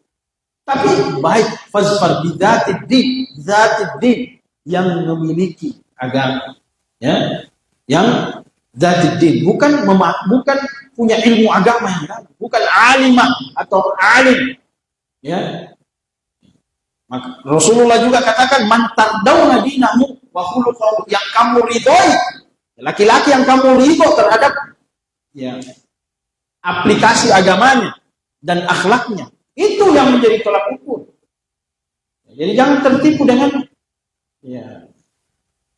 tapi baik fazfar bidzatid din, zatid din, yang memiliki agama, ya, yang zatid din, bukan punya ilmu agama yang dalam, bukan alimah atau alim, ya. Maka Rasulullah juga katakan man tardawna dinahu wa khuluquhu, yang kamu ridhoi, laki-laki yang kamu ridho terhadap, ya, aplikasi agamanya dan akhlaknya, itu yang menjadi tolak ukur. Jadi jangan tertipu dengan, ya,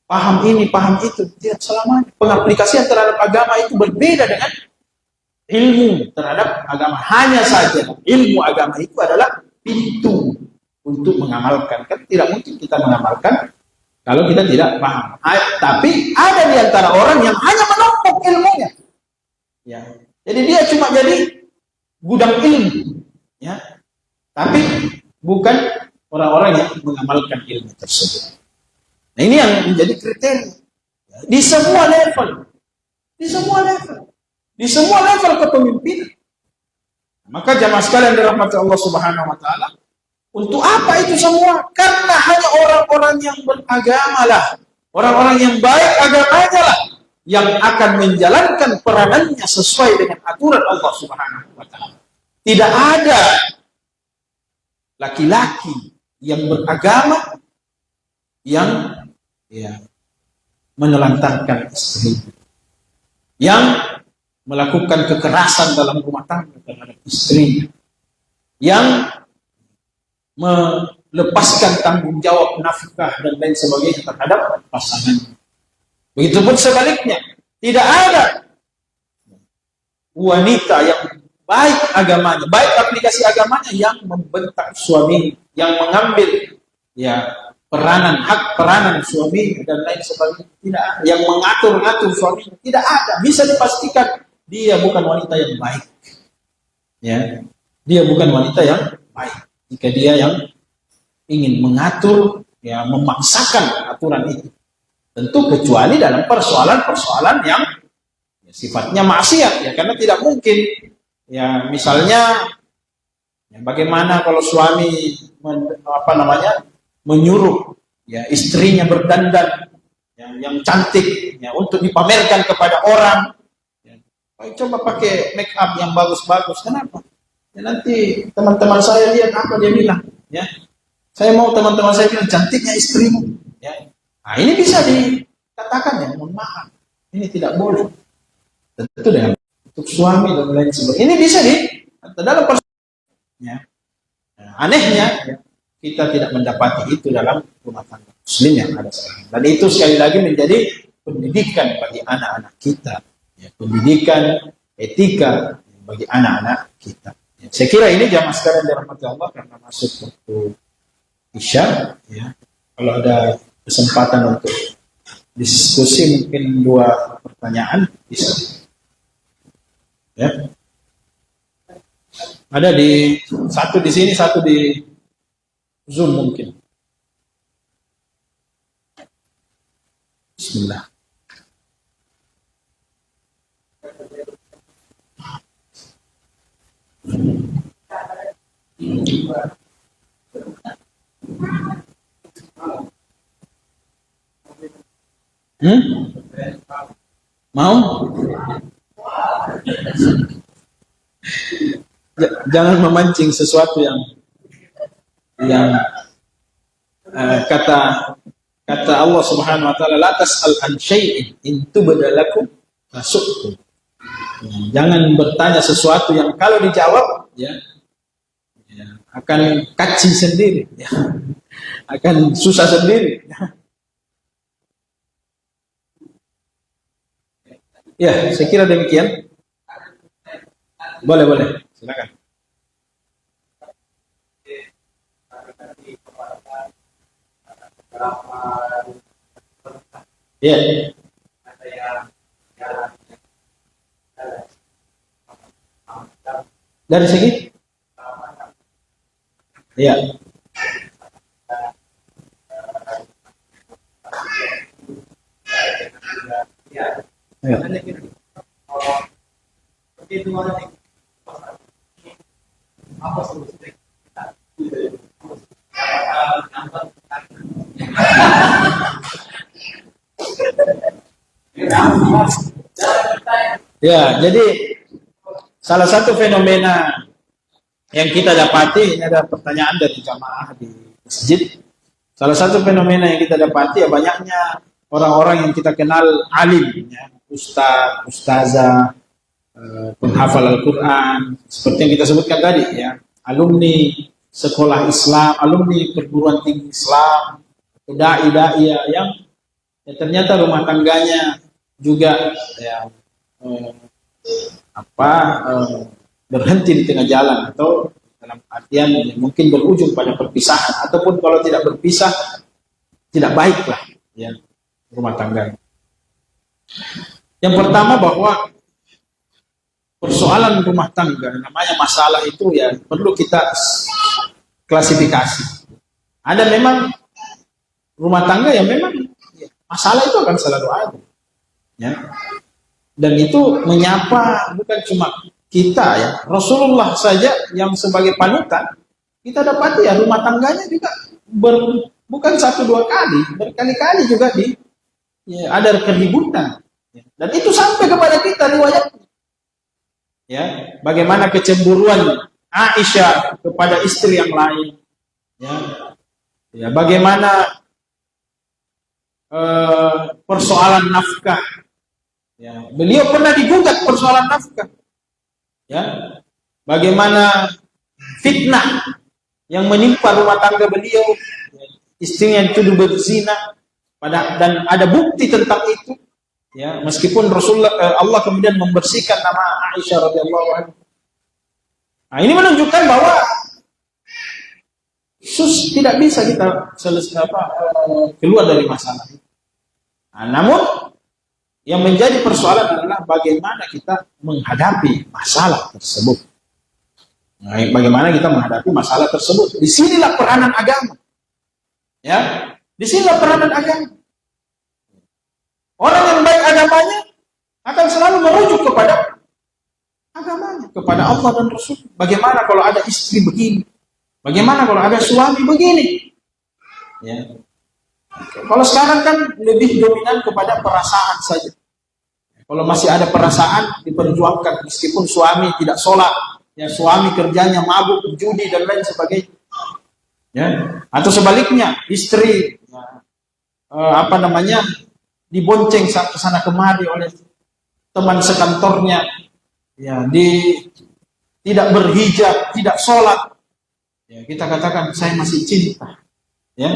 paham ini, paham itu. Tidak selamanya. Pengaplikasian terhadap agama itu berbeda dengan ilmu terhadap agama. Hanya saja ilmu agama itu adalah pintu untuk mengamalkan. Kan tidak mungkin kita mengamalkan kalau kita tidak paham. Tapi ada di antara orang yang hanya menumpuk ilmunya. Ya. Jadi dia cuma jadi gudang ilmu, ya. Tapi bukan orang-orang yang mengamalkan ilmu tersebut. Nah, ini yang menjadi kriteria di semua level, di semua level kepemimpinan. Maka jamaah sekalian dirahmati Allah Subhanahu Wa Taala, untuk apa itu semua? Karena hanya orang-orang yang beragama lah, orang-orang yang baik agamanya lah, yang akan menjalankan peranannya sesuai dengan aturan Allah Subhanahu wa Ta'ala. Tidak ada laki-laki yang beragama yang, ya, menelantarkan istri, yang melakukan kekerasan dalam rumah tangga terhadap istri, yang melepaskan tanggung jawab nafkah dan lain sebagainya terhadap pasangan. Begitupun sebaliknya, tidak ada wanita yang baik agamanya, baik aplikasi agamanya, yang membentak suami, yang mengambil, ya, peranan suami dan lain sebagainya. Tidak ada. Yang mengatur-ngatur suami, tidak ada. Bisa dipastikan dia bukan wanita yang baik. Ya, dia bukan wanita yang baik. Jika dia yang ingin mengatur, ya, memaksakan aturan itu. Tentu kecuali dalam persoalan-persoalan yang, ya, sifatnya maksiat, ya, karena tidak mungkin, ya, misalnya, ya, bagaimana kalau suami menyuruh, ya, istrinya berdandan, ya, yang cantik, ya, untuk dipamerkan kepada orang, ya. Coba pakai make up yang bagus-bagus. Kenapa? Ya, nanti teman-teman saya lihat apa dia bilang. Ya, saya mau teman-teman saya bilang cantiknya istrimu. Ya, nah ini bisa dikatakan ya, mohon maaf, ini tidak boleh. Tentu dengan untuk suami dan lain sebagainya. Ini bisa dalam ya. Nah, anehnya ya, kita tidak mendapati itu dalam rumah tangga Muslim yang ada sekarang. Dan itu sekali lagi menjadi pendidikan bagi anak-anak kita, ya, pendidikan etika bagi anak-anak kita. Ya, saya kira ini jamaah sekalian dirahmati Allah karena masuk waktu Isya. Ya, kalau ada kesempatan untuk diskusi mungkin 2 pertanyaan bisa. Ya. Ada satu di sini, satu di Zoom mungkin. Bismillah. Mau? Jangan memancing sesuatu yang kata Allah Subhanahu wa taala, la tas'al an syai'in in tubda lakum tasu'kum. Jangan bertanya sesuatu yang kalau dijawab ya akan kaci sendiri, ya, akan susah sendiri. Ya, saya kira demikian. Boleh, silakan. Ya. Dari segi? Ya. Ya. Ya, jadi salah satu fenomena yang kita dapati, ini ada pertanyaan dari jamaah di masjid. Salah satu fenomena yang kita dapati ya banyaknya orang-orang yang kita kenal alim, ya, ustaz, ustazah, penghafal Al-Quran, seperti yang kita sebutkan tadi, ya, alumni sekolah Islam, alumni perguruan tinggi Islam, dai-dai yang ya, ternyata rumah tangganya juga ya, berhenti di tengah jalan atau dalam artian ya, mungkin berujung pada perpisahan ataupun kalau tidak berpisah tidak baiklah ya rumah tangga. Yang pertama bahwa persoalan rumah tangga namanya masalah itu ya perlu kita klasifikasi. Ada memang rumah tangga yang memang ya, masalah itu akan selalu ada. Ya. Dan itu menyapa bukan cuma kita ya, Rasulullah saja yang sebagai panutan kita dapati ya rumah tangganya juga bukan 1-2 kali, berkali-kali juga ya, ada keributan. Ya. Dan itu sampai kepada kita riwayatnya. Ya, bagaimana kecemburuan Aisyah kepada istri yang lain. Ya, ya bagaimana persoalan nafkah. Ya, beliau pernah digugat persoalan nafkah. Ya, bagaimana fitnah yang menimpa rumah tangga beliau, istrinya dituduh berzina, dan ada bukti tentang itu. Ya, meskipun Rasulullah Allah kemudian membersihkan nama Aisyah radhiyallahu anha. Nah, ini menunjukkan bahwa tidak bisa kita keluar dari masalah itu. Nah, namun yang menjadi persoalan adalah bagaimana kita menghadapi masalah tersebut. Nah, bagaimana kita menghadapi masalah tersebut? Disinilah peranan agama. Ya, disinilah peranan agama. Orang yang baik agamanya akan selalu merujuk kepada agamanya, kepada Allah dan Rasul. Bagaimana kalau ada istri begini? Bagaimana kalau ada suami begini? Ya. Kalau sekarang kan lebih dominan kepada perasaan saja. Kalau masih ada perasaan, diperjuangkan meskipun suami tidak sholat, ya suami kerjanya mabuk, judi dan lain sebagainya. Ya, atau sebaliknya istri dibonceng ke sana kemari oleh teman sekantornya, ya tidak berhijab, tidak sholat, ya kita katakan saya masih cinta. Ya,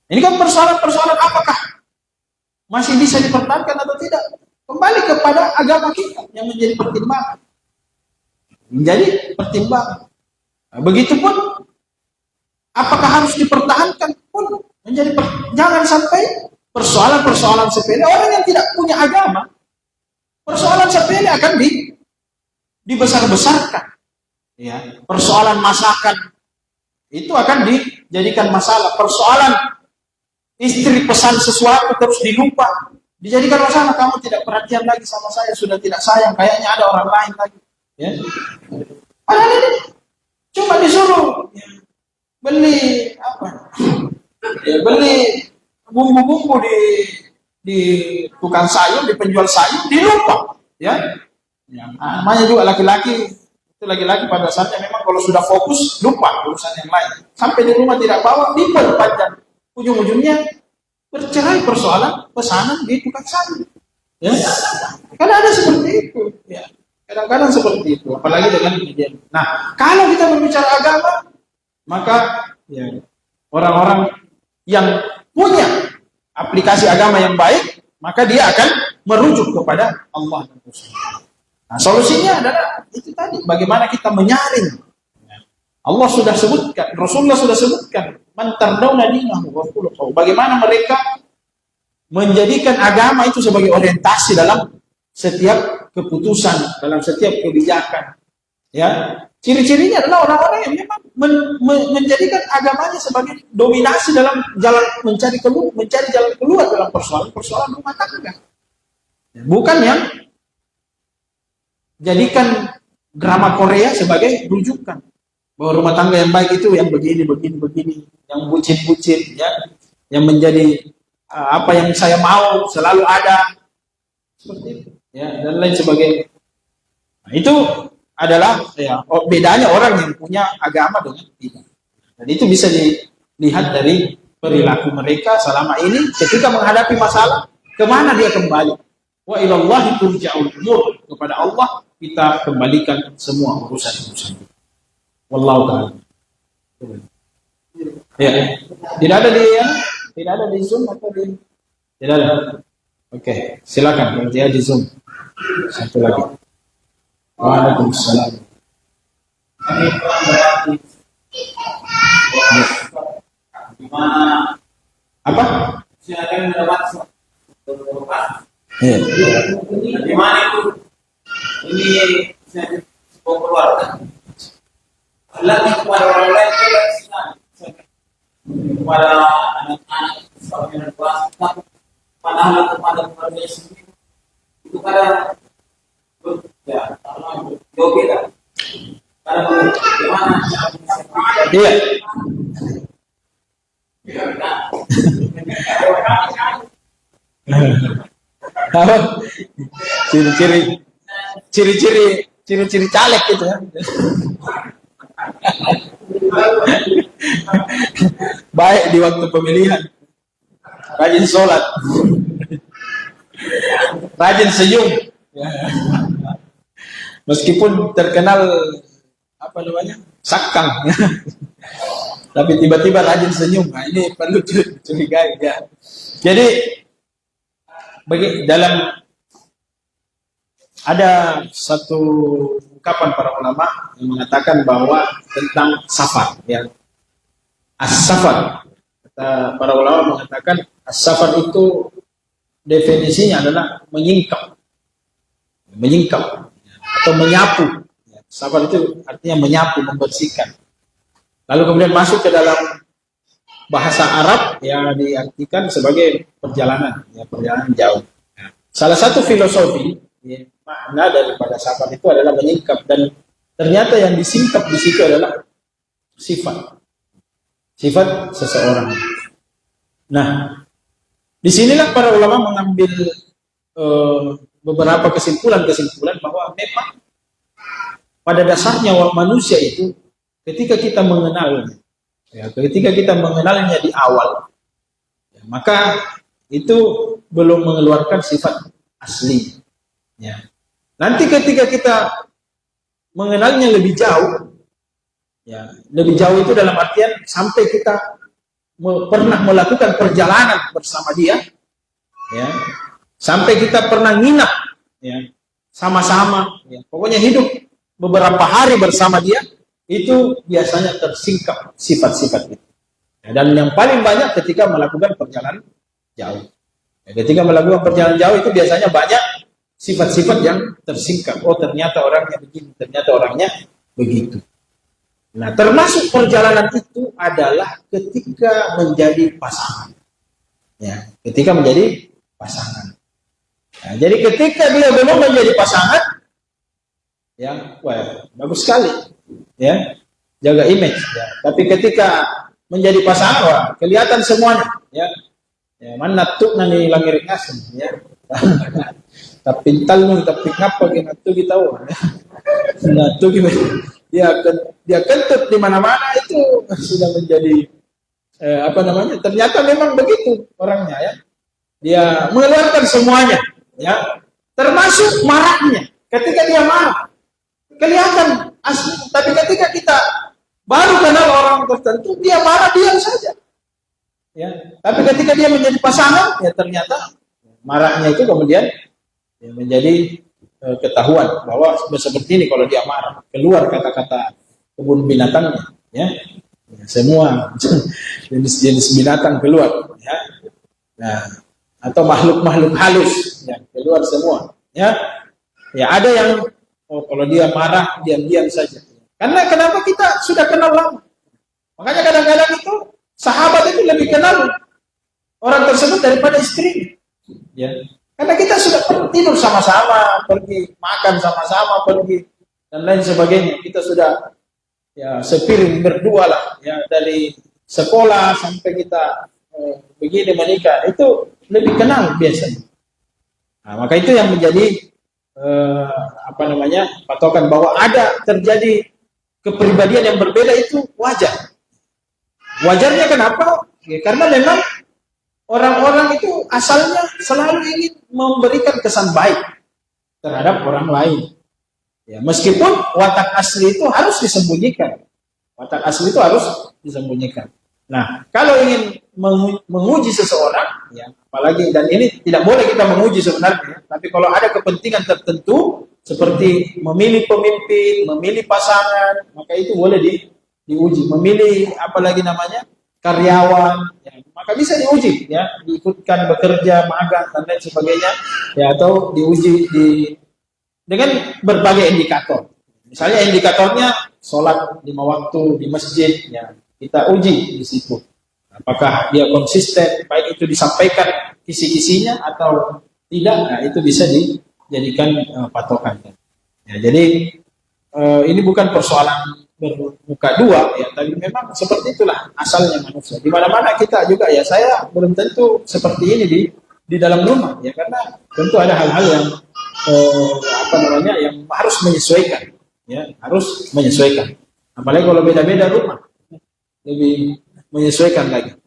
ini kan persoalan apakah masih bisa dipertahankan atau tidak? Kembali kepada agama kita yang menjadi pertimbangan. Begitupun apakah harus dipertahankan pun jangan sampai persoalan-persoalan sepele orang yang tidak punya agama, persoalan sepele akan dibesar-besarkan. Ya, persoalan masakan itu akan dijadikan masalah. Persoalan istri pesan sesuatu terus dilupa, dijadikan masalah. Kamu tidak perhatian lagi sama saya, sudah tidak sayang, kayaknya ada orang lain lagi. Ya. Padahal ini cuma disuruh beli beli bumbu-bumbu di tukang sayur, di penjual sayur, dilupa. Ya. Namanya juga laki-laki. Itu laki-laki pada saatnya memang kalau sudah fokus lupa urusan yang lain. Sampai di rumah tidak bawa, diperpanjang. Ujung-ujungnya bercerai persoalan pesanan di tukang sayur. Ya. Karena ada seperti itu. Ya. Kadang-kadang seperti itu. Apalagi dengan kejadian. Nah, kalau kita berbicara agama, maka ya, orang-orang yang punya aplikasi agama yang baik, maka dia akan merujuk kepada Allah dan Rasul. Nah, solusinya adalah itu tadi, bagaimana kita menyaring. Allah sudah sebutkan, Rasulullah sudah sebutkan, man tardawna dinahu wa khuluquhu. Bagaimana mereka menjadikan agama itu sebagai orientasi dalam setiap keputusan, dalam setiap kebijakan. Ya, ciri-cirinya adalah orang-orang yang memang menjadikan agamanya sebagai dominasi dalam jalan mencari jalan keluar dalam persoalan rumah tangga. Bukan yang jadikan drama Korea sebagai rujukan bahwa rumah tangga yang baik itu yang begini, yang bucin-bucin, ya, yang menjadi apa yang saya mau selalu ada, seperti itu, ya, dan lain sebagainya. Nah, itu adalah ya, bedanya orang yang punya agama dengan tidak. Dan itu bisa dilihat dari perilaku mereka selama ini ketika menghadapi masalah, kemana dia kembali? Wa ilallahi turja'ul umur, kepada Allah kita kembalikan semua urusan-urusan. Wallahu ta'ala. Ya. Tidak ada di Zoom atau di tidak ada. Oke, silakan berarti di Zoom. Satu lagi. Waalaikumsalam. Apa? Silakan mendapat. Ya. Gimana itu? Ini sebuah keluarga. Lagi kepada orang lain kepada anak-anak sebagai anak kelas, padahal kepada keluarga sendiri itu kadang ya jauh beda. Karena bagaimana? Iya. Ciri-ciri caleg gitu ya. Baik di waktu pemilihan, rajin sholat, rajin senyum, meskipun terkenal sakang, tapi tiba-tiba rajin senyum. Nah, ini perlu curigai ya. Jadi dalam ada satu ungkapan para ulama yang mengatakan bahwa tentang safar, ya, as-safar, kata para ulama mengatakan as-safar itu definisinya adalah menyingkap atau menyapu. Safar itu artinya menyapu, membersihkan. Lalu kemudian masuk ke dalam bahasa Arab yang diartikan sebagai perjalanan, ya, perjalanan jauh. Salah satu filosofi, ya, makna daripada safar itu adalah menyingkap, dan ternyata yang disingkap di situ adalah sifat seseorang. Nah, disinilah para ulama mengambil beberapa kesimpulan-kesimpulan bahwa memang pada dasarnya manusia itu ketika kita mengenalnya, ketika kita mengenalnya di awal, maka itu belum mengeluarkan sifat asli. Nanti ketika kita mengenalnya lebih jauh, lebih jauh itu dalam artian sampai kita pernah melakukan perjalanan bersama dia, sampai kita pernah nginap, sama-sama, pokoknya hidup beberapa hari bersama dia, itu biasanya tersingkap sifat-sifat itu. Dan yang paling banyak ketika melakukan perjalanan jauh. Ketika melakukan perjalanan jauh itu biasanya banyak sifat-sifat yang tersingkap. Oh, ternyata orangnya begini, ternyata orangnya begitu. Nah, termasuk perjalanan itu adalah ketika menjadi pasangan. Ketika menjadi pasangan. Nah, jadi ketika dia belum menjadi pasangan, wah, bagus sekali, jaga image. Tapi ketika menjadi pasangan, wah, kelihatan semuanya, mana tuh nani langir ngasem, tapi talung, tapi ngapa kita tahu, nah tuh gimana? Dia kentut di mana-mana, itu sudah menjadi ternyata memang begitu orangnya, dia mengeluarkan semuanya, termasuk marahnya. Ketika dia marah kelihatan asli, tapi ketika kita baru kenal orang tertentu, dia marah diam saja, tapi ketika dia menjadi pasangan, ternyata marahnya itu kemudian menjadi ketahuan bahwa seperti ini kalau dia marah, keluar kata-kata kebun binatangnya, semua jenis-jenis binatang keluar, nah, atau makhluk-makhluk halus, keluar semua, ada yang kalau dia marah diam-diam saja. Karena kenapa kita sudah kenal lama, makanya kadang-kadang itu sahabat itu lebih kenal orang tersebut daripada istri, karena kita sudah tidur sama-sama, pergi makan sama-sama, pergi dan lain sebagainya. Kita sudah sepiring berdua lah, dari sekolah sampai kita begini menikah, itu lebih kenal biasanya. Nah, maka itu yang menjadi patokan bahwa ada terjadi kepribadian yang berbeda, itu wajar. Wajarnya kenapa? Karena memang orang-orang itu asalnya selalu ingin memberikan kesan baik terhadap orang lain. Meskipun watak asli itu harus disembunyikan. Watak asli itu harus disembunyikan. Nah, kalau ingin menguji seseorang, apalagi, dan ini tidak boleh kita menguji sebenarnya, tapi kalau ada kepentingan tertentu seperti memilih pemimpin, memilih pasangan, maka itu boleh diuji. Memilih karyawan, maka bisa diuji, diikutkan bekerja, magang dan lain sebagainya, atau diuji dengan berbagai indikator. Misalnya indikatornya sholat 5 waktu di masjid, kita uji di situ. Apakah dia konsisten, baik itu disampaikan kisi-kisinya atau tidak, nah itu bisa dijadikan patokan. Jadi ini bukan persoalan bermuka dua, tapi memang seperti itulah asalnya manusia. Di mana-mana kita juga, saya belum tentu seperti ini di dalam rumah, karena tentu ada hal-hal yang yang harus menyesuaikan, harus menyesuaikan. Apalagi kalau beda-beda rumah, lebih menyesuaikan lagi,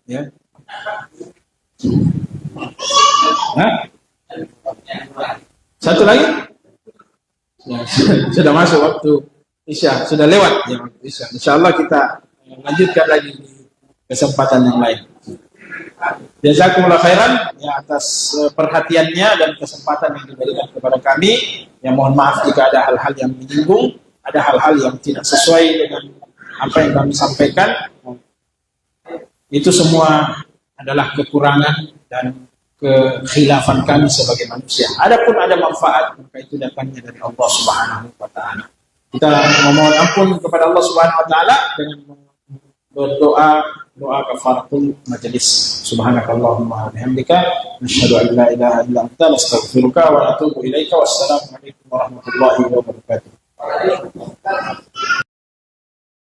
Satu lagi, sudah masuk waktu Isya, sudah lewat Isya. Insyaallah kita lanjutkan lagi di kesempatan yang lain. Jazakumullah khairan atas perhatiannya dan kesempatan yang diberikan kepada kami. Mohon maaf jika ada hal-hal yang menyinggung, ada hal-hal yang tidak sesuai dengan apa yang kami sampaikan. Itu semua adalah kekurangan dan kekhilafan kami sebagai manusia. Adapun ada manfaat, maka itu datangnya dari Allah Subhanahu wa taala. Kita memohon ampun kepada Allah Subhanahu wa taala dengan berdoa kafaratul majelis. Subhanakallahumma wa bihamdika nasyhadu an la ilaha illa anta nastaghfiruka wa natubu ilaika. Wassalamu alaikum warahmatullahi wabarakatuh.